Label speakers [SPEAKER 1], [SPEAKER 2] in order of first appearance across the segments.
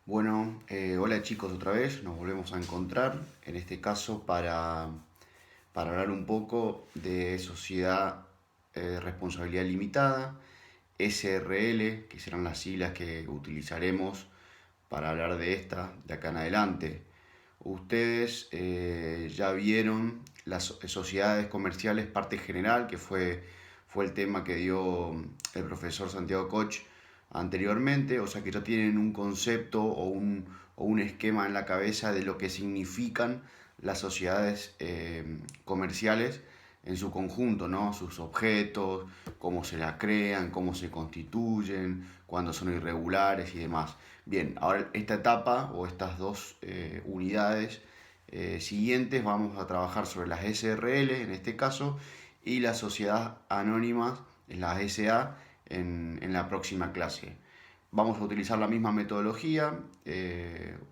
[SPEAKER 1] Hola chicos otra vez, nos volvemos a encontrar, en este caso para hablar un poco de sociedad responsabilidad limitada, SRL, que serán las siglas que utilizaremos para hablar de esta de acá en adelante. Ustedes ya vieron las sociedades comerciales parte general, que fue el tema que dio el profesor Santiago Koch anteriormente, o sea que ya tienen un concepto o un esquema en la cabeza de lo que significan las sociedades comerciales en su conjunto, ¿no? Sus objetos, cómo se las crean, cómo se constituyen, cuándo son irregulares y demás. Bien, ahora esta etapa o estas dos unidades siguientes vamos a trabajar sobre las SRL en este caso y las sociedades anónimas, las SA, en la próxima clase. Vamos a utilizar la misma metodología,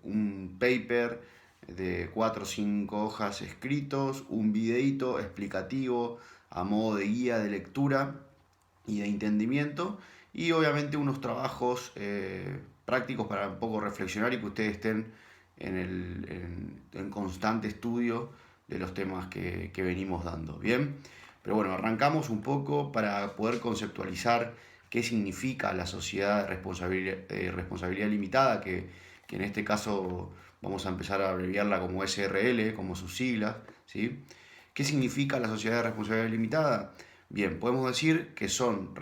[SPEAKER 1] un paper de 4 o 5 hojas escritos, un videíto explicativo a modo de guía de lectura y de entendimiento, y obviamente unos trabajos prácticos para un poco reflexionar y que ustedes estén en constante estudio de los temas que venimos dando. Bien, pero bueno, arrancamos un poco para poder conceptualizar qué significa la sociedad de responsabilidad limitada, que en este caso vamos a empezar a abreviarla como SRL, como sus siglas, ¿sí? ¿Qué significa la sociedad de responsabilidad limitada? Bien, podemos decir que son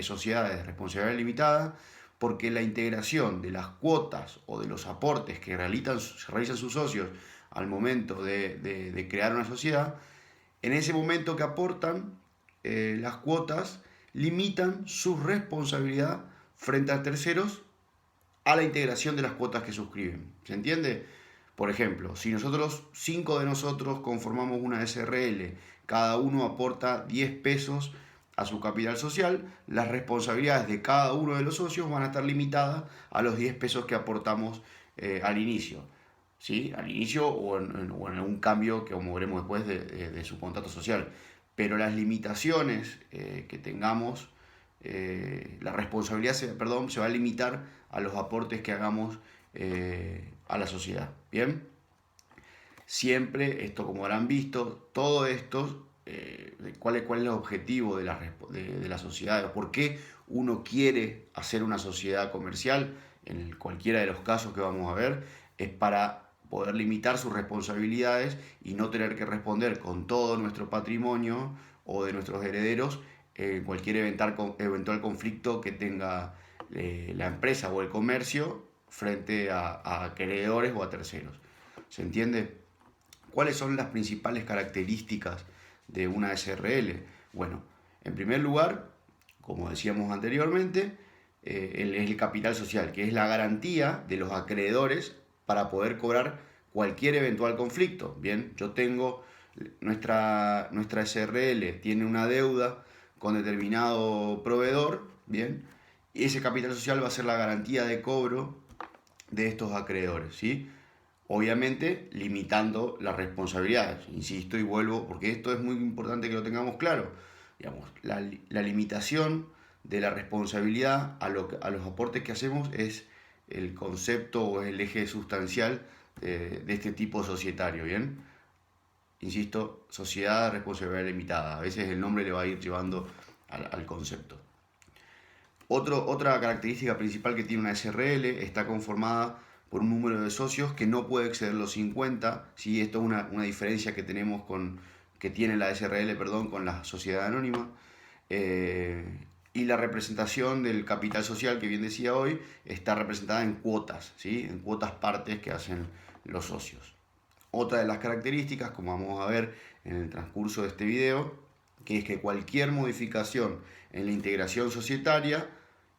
[SPEAKER 1] sociedades de responsabilidad limitada porque la integración de las cuotas o de los aportes que realizan sus socios al momento de crear una sociedad, en ese momento que aportan las cuotas, limitan su responsabilidad frente a terceros a la integración de las cuotas que suscriben. ¿Se entiende? Por ejemplo, si nosotros, 5 de nosotros conformamos una SRL, cada uno aporta 10 pesos a su capital social, las responsabilidades de cada uno de los socios van a estar limitadas a los 10 pesos que aportamos al inicio. ¿Sí? Al inicio o en un cambio que como veremos después de su contrato social. Pero las limitaciones que tengamos, la responsabilidad se va a limitar a los aportes que hagamos a la sociedad. Bien, siempre, esto como habrán visto, todo esto, cuál es el objetivo de la sociedad, por qué uno quiere hacer una sociedad comercial, en cualquiera de los casos que vamos a ver, es para poder limitar sus responsabilidades y no tener que responder con todo nuestro patrimonio o de nuestros herederos en cualquier eventual conflicto que tenga la empresa o el comercio frente a acreedores o a terceros. ¿Se entiende? ¿Cuáles son las principales características de una SRL? Bueno, en primer lugar, como decíamos anteriormente, es el capital social, que es la garantía de los acreedores para poder cobrar cualquier eventual conflicto. Bien, yo tengo nuestra SRL, tiene una deuda con determinado proveedor, bien, y ese capital social va a ser la garantía de cobro de estos acreedores, ¿sí? Obviamente limitando las responsabilidades, insisto y vuelvo, porque esto es muy importante que lo tengamos claro. Digamos, la limitación de la responsabilidad a los aportes que hacemos es el concepto o es el eje sustancial de este tipo societario, ¿bien? Insisto, sociedad de responsabilidad limitada. A veces el nombre le va a ir llevando al concepto. Otra característica principal que tiene una SRL está conformada por un número de socios que no puede exceder los 50. ¿Sí? Esto es una diferencia que tenemos que tiene la SRL, perdón, con la sociedad anónima. Y la representación del capital social, que bien decía hoy, está representada en cuotas, ¿sí? En cuotas partes que hacen los socios. Otra de las características, como vamos a ver en el transcurso de este video, que es que cualquier modificación en la integración societaria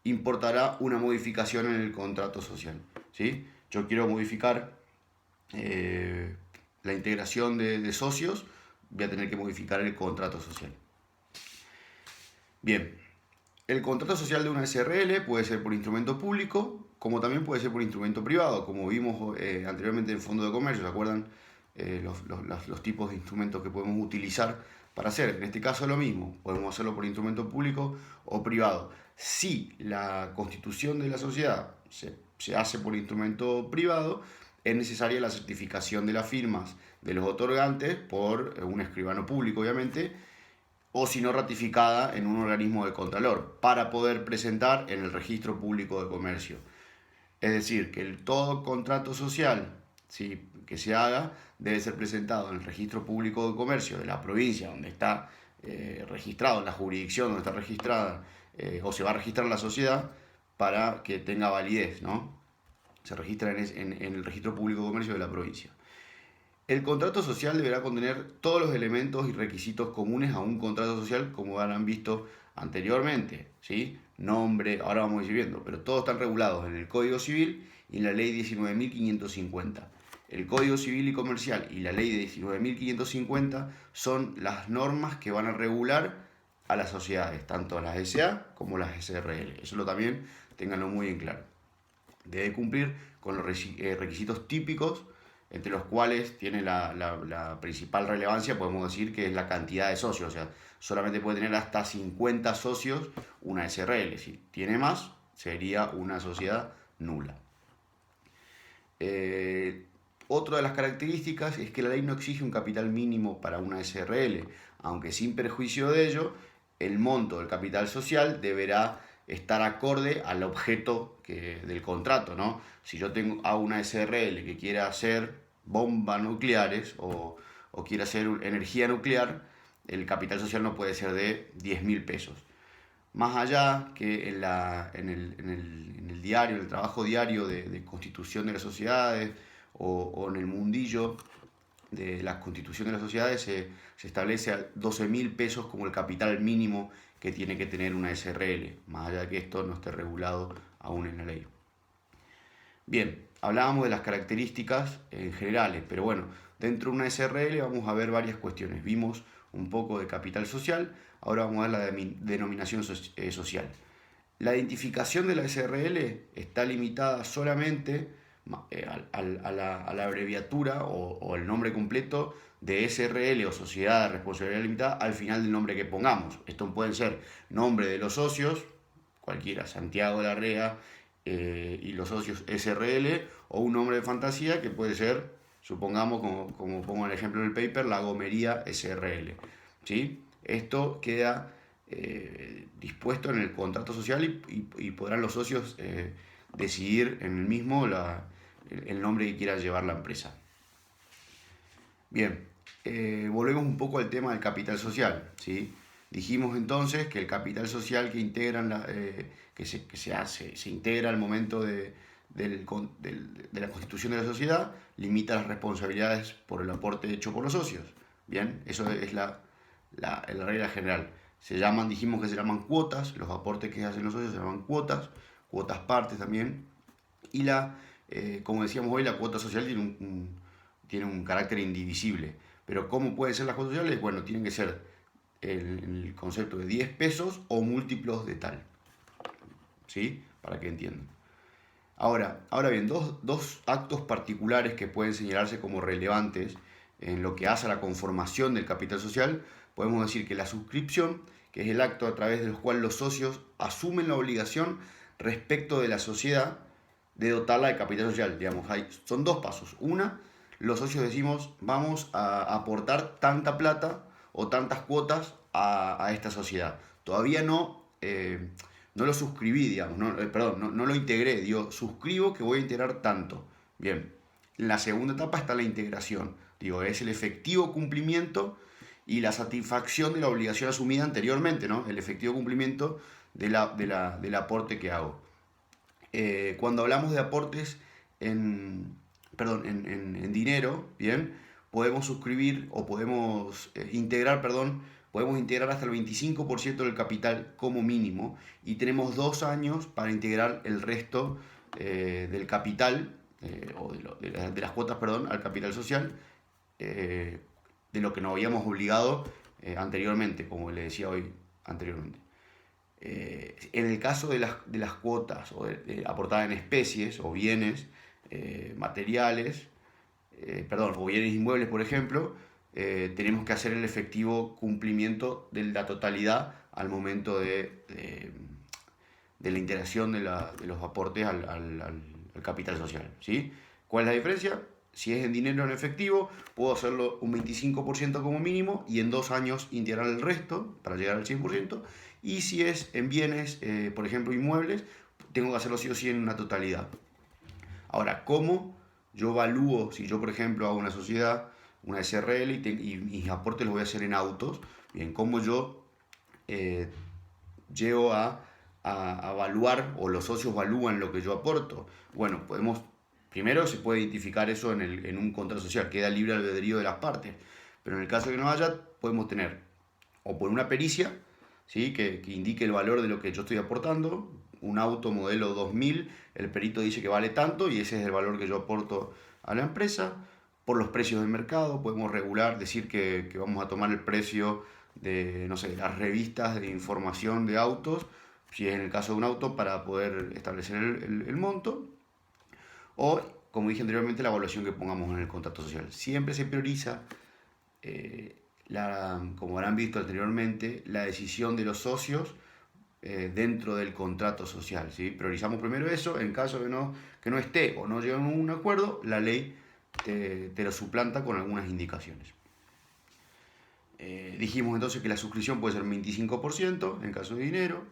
[SPEAKER 1] importará una modificación en el contrato social. ¿Sí? Yo quiero modificar la integración de socios, voy a tener que modificar el contrato social. Bien, el contrato social de una SRL puede ser por instrumento público, como también puede ser por instrumento privado, como vimos anteriormente en Fondo de Comercio. ¿Se acuerdan los tipos de instrumentos que podemos utilizar para hacer? En este caso lo mismo, podemos hacerlo por instrumento público o privado. Si la constitución de la sociedad se hace por instrumento privado, es necesaria la certificación de las firmas de los otorgantes por un escribano público, obviamente, o si no ratificada en un organismo de contralor, para poder presentar en el registro público de comercio. Es decir, que todo contrato social, ¿sí?, que se haga debe ser presentado en el registro público de comercio de la provincia donde está registrado, en la jurisdicción donde está registrada o se va a registrar la sociedad, para que tenga validez, ¿no? Se registra en el registro público de comercio de la provincia. El contrato social deberá contener todos los elementos y requisitos comunes a un contrato social, como habrán visto anteriormente, ¿sí? Nombre, ahora vamos a ir viendo, pero todos están regulados en el Código Civil y en la Ley 19.550. El Código Civil y Comercial y la Ley de 19.550 son las normas que van a regular a las sociedades, tanto a las SA como las SRL. Eso también ténganlo muy en claro. Debe cumplir con los requisitos típicos, entre los cuales tiene la principal relevancia, podemos decir, que es la cantidad de socios. O sea, solamente puede tener hasta 50 socios una SRL. Si tiene más, sería una sociedad nula. Otra de las características es que la ley no exige un capital mínimo para una SRL, aunque sin perjuicio de ello, el monto del capital social deberá estar acorde al objeto del contrato, ¿no? Si yo hago una SRL que quiera hacer bombas nucleares o quiere hacer energía nuclear, el capital social no puede ser de 10.000 pesos. Más allá que en el diario, en el trabajo diario de constitución de las sociedades o en el mundillo de la constitución de las sociedades se establece a 12.000 pesos como el capital mínimo que tiene que tener una SRL, más allá de que esto no esté regulado aún en la ley. Bien, hablábamos de las características en generales, pero bueno, dentro de una SRL vamos a ver varias cuestiones. Vimos un poco de capital social, ahora vamos a ver la denominación social. La identificación de la SRL está limitada solamente a la abreviatura o el nombre completo de SRL o Sociedad de Responsabilidad Limitada al final del nombre que pongamos. Esto pueden ser nombre de los socios, cualquiera, Santiago Larrea y los socios SRL, o un nombre de fantasía que puede ser, supongamos, como pongo el ejemplo en el paper, La Gomería SRL. ¿Sí? Esto queda dispuesto en el contrato social y podrán los socios decidir en el mismo el nombre que quiera llevar la empresa. Bien, volvemos un poco al tema del capital social, ¿sí? Dijimos entonces que el capital social que integran se integra al momento de la constitución de la sociedad limita las responsabilidades por el aporte hecho por los socios. Bien, eso es la regla general. Dijimos que se llaman cuotas, los aportes que hacen los socios se llaman cuotas partes también, y como decíamos hoy, la cuota social tiene un carácter indivisible. Pero ¿cómo pueden ser las cuotas sociales? Bueno, tienen que ser el concepto de 10 pesos o múltiplos de tal, ¿sí? Para que entiendan. Ahora bien, dos actos particulares que pueden señalarse como relevantes en lo que hace a la conformación del capital social. Podemos decir que la suscripción, que es el acto a través del cual los socios asumen la obligación respecto de la sociedad de dotarla de capital social. Digamos, son dos pasos. Una, los socios decimos, vamos a aportar tanta plata o tantas cuotas a esta sociedad. Todavía no lo suscribí, digamos, no lo integré. Digo, suscribo que voy a integrar tanto. Bien, en la segunda etapa está la integración. Digo, es el efectivo cumplimiento y la satisfacción de la obligación asumida anteriormente, ¿no? El efectivo cumplimiento del aporte que hago. Cuando hablamos de aportes en dinero, ¿bien? Podemos suscribir o podemos integrar hasta el 25% del capital como mínimo, y tenemos 2 años para integrar el resto del capital o de las cuotas, al capital social, de lo que nos habíamos obligado anteriormente, como le decía hoy anteriormente. En el caso de las cuotas aportadas en especies o bienes materiales, o bienes inmuebles, por ejemplo, tenemos que hacer el efectivo cumplimiento de la totalidad al momento de de la integración de los aportes al capital social, ¿sí? ¿Cuál es la diferencia? Si es en dinero en efectivo, puedo hacerlo un 25% como mínimo y en 2 años integrar el resto para llegar al 100%. Y si es en bienes, por ejemplo, inmuebles, tengo que hacerlo sí o sí en una totalidad. Ahora, ¿cómo yo evalúo si yo, por ejemplo, hago una sociedad, una SRL y mis aportes los voy a hacer en autos? Bien, ¿cómo yo eh, llego a evaluar o los socios evalúan lo que yo aporto? Bueno, primero se puede identificar eso en un contrato social, queda libre albedrío de las partes, pero en el caso de que no haya, podemos tener o por una pericia, ¿sí? que indique el valor de lo que yo estoy aportando, un auto modelo 2000, el perito dice que vale tanto y ese es el valor que yo aporto a la empresa. Por los precios del mercado, podemos regular, decir que vamos a tomar el precio de, no sé, las revistas de información de autos, si es en el caso de un auto, para poder establecer el monto. O, como dije anteriormente, la evaluación que pongamos en el contrato social. Siempre se prioriza, como habrán visto anteriormente, la decisión de los socios dentro del contrato social, ¿sí? Priorizamos primero eso. En caso de que no esté o no llegue a un acuerdo, la ley te lo suplanta con algunas indicaciones. Dijimos entonces que la suscripción puede ser 25% en caso de dinero,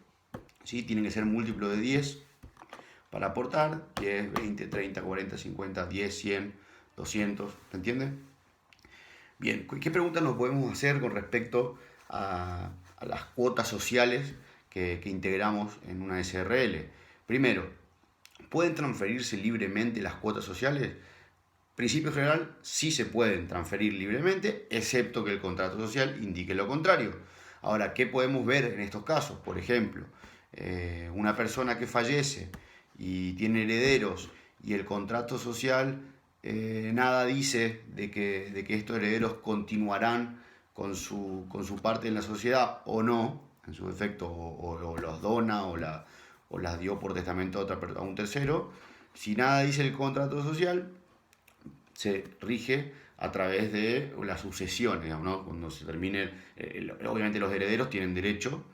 [SPEAKER 1] ¿sí? Tienen que ser múltiplo de 10 para aportar, 10, 20, 30, 40, 50, 10, 100, 200, ¿se entiende? Bien, ¿qué preguntas nos podemos hacer con respecto a las cuotas sociales que integramos en una SRL? Primero, ¿pueden transferirse libremente las cuotas sociales? Principio general, sí se pueden transferir libremente, excepto que el contrato social indique lo contrario. Ahora, ¿qué podemos ver en estos casos? Por ejemplo, una persona que fallece y tiene herederos y el contrato social nada dice de que estos herederos continuarán con su parte en la sociedad o no, en su defecto, o los dona o las dio por testamento a un tercero. Si nada dice el contrato social, se rige a través de la sucesión, digamos, ¿no? Cuando se termine, obviamente los herederos tienen derecho,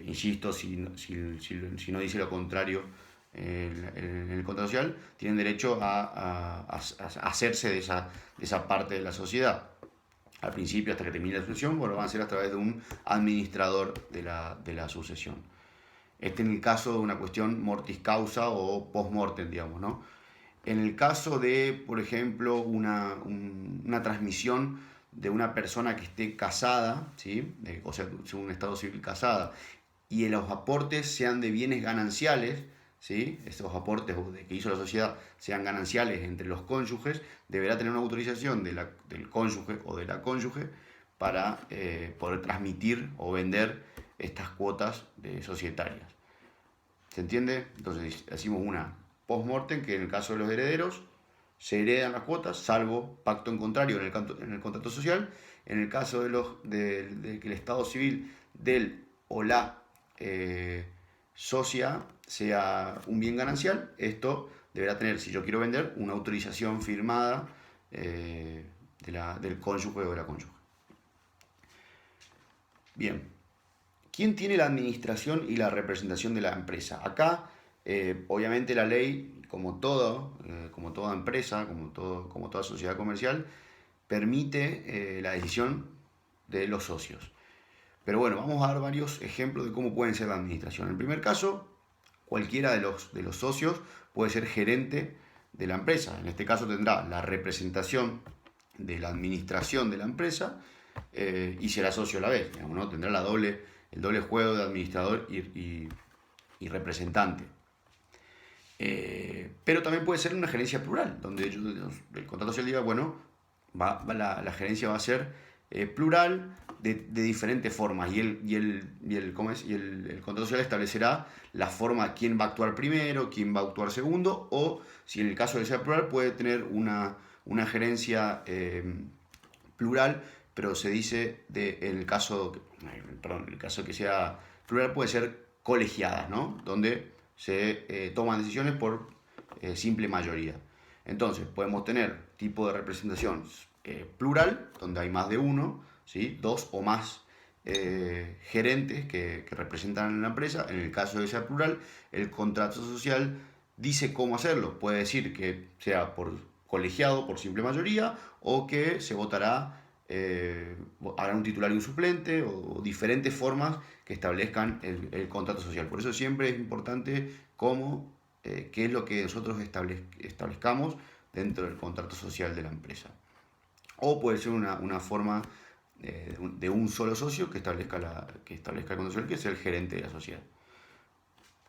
[SPEAKER 1] insisto, si no dice lo contrario en el contrato social, tienen derecho a hacerse de esa parte de la sociedad. Al principio, hasta que termine la sucesión, bueno, van a ser a través de un administrador de la sucesión. Este en el caso de una cuestión mortis causa o post-mortem, digamos, ¿no? En el caso de, por ejemplo, una transmisión de una persona que esté casada, ¿sí? O sea, según un estado civil casada, y los aportes sean de bienes gananciales, ¿sí? Estos aportes que hizo la sociedad sean gananciales entre los cónyuges, deberá tener una autorización del cónyuge o de la cónyuge para poder transmitir o vender estas cuotas societarias. ¿Se entiende? Entonces, decimos una post-mortem, que en el caso de los herederos se heredan las cuotas, salvo pacto en contrario en el contrato social. En el caso de que el estado civil del o la socia sea un bien ganancial, esto deberá tener, si yo quiero vender, una autorización firmada del cónyuge o de la cónyuge. Bien, ¿quién tiene la administración y la representación de la empresa? Acá, obviamente la ley, como toda empresa, como toda sociedad comercial, permite la decisión de los socios. Pero bueno, vamos a dar varios ejemplos de cómo pueden ser la administración. En el primer caso, cualquiera de los socios puede ser gerente de la empresa. En este caso tendrá la representación de la administración de la empresa y será socio a la vez, digamos, ¿no? Tendrá el doble juego de administrador y representante. Pero también puede ser una gerencia plural, donde el contrato social diga, bueno, la gerencia va a ser plural de diferentes formas y el contrato social establecerá la forma, quién va a actuar primero, quién va a actuar segundo, o si en el caso de ser plural puede tener una gerencia plural, pero se dice en el caso que sea plural puede ser colegiada, ¿no? Donde se toman decisiones por simple mayoría. Entonces, podemos tener tipo de representación plural, donde hay más de uno, ¿sí? Dos o más gerentes que representan a la empresa. En el caso de ser plural, el contrato social dice cómo hacerlo. Puede decir que sea por colegiado, por simple mayoría, o que se votará, hará un titular y un suplente, o diferentes formas que establezcan el contrato social. Por eso siempre es importante qué es lo que nosotros establezcamos dentro del contrato social de la empresa. O puede ser una forma de un solo socio que establezca el contrato social, que es el gerente de la sociedad.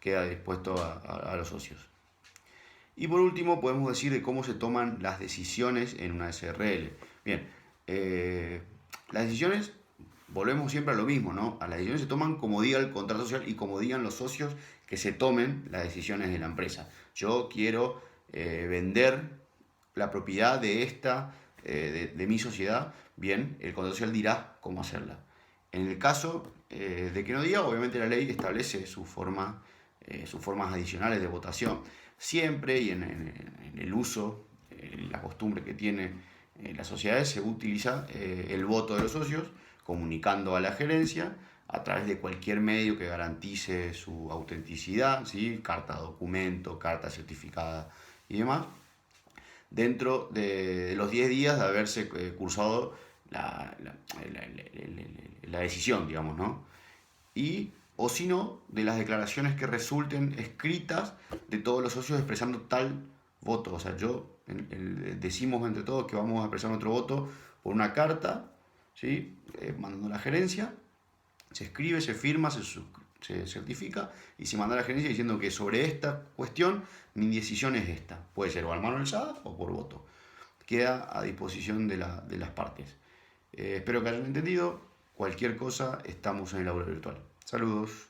[SPEAKER 1] Queda dispuesto a los socios. Y por último, podemos decir de cómo se toman las decisiones en una SRL. Bien, las decisiones, volvemos siempre a lo mismo, ¿no? A las decisiones se toman como diga el contrato social y como digan los socios que se tomen las decisiones de la empresa. Yo quiero vender la propiedad de mi sociedad. Bien, el contrato social dirá cómo hacerla. En el caso de que no diga, obviamente la ley establece sus formas adicionales de votación. Siempre y en el uso, en la costumbre que tiene las sociedades, se utiliza el voto de los socios, comunicando a la gerencia a través de cualquier medio que garantice su autenticidad, ¿sí? Carta documento, carta certificada y demás, dentro de los 10 días de haberse cursado la decisión, digamos, ¿no? O si no, de las declaraciones que resulten escritas de todos los socios expresando tal voto. O sea, decimos entre todos que vamos a expresar nuestro voto por una carta, ¿sí? Mandando a la gerencia, se escribe, se firma, se certifica y se manda a la gerencia diciendo que sobre esta cuestión mi decisión es esta. Puede ser o a mano alzada o por voto. Queda a disposición de las partes. Espero que hayan entendido. Cualquier cosa, estamos en el aula virtual. Saludos.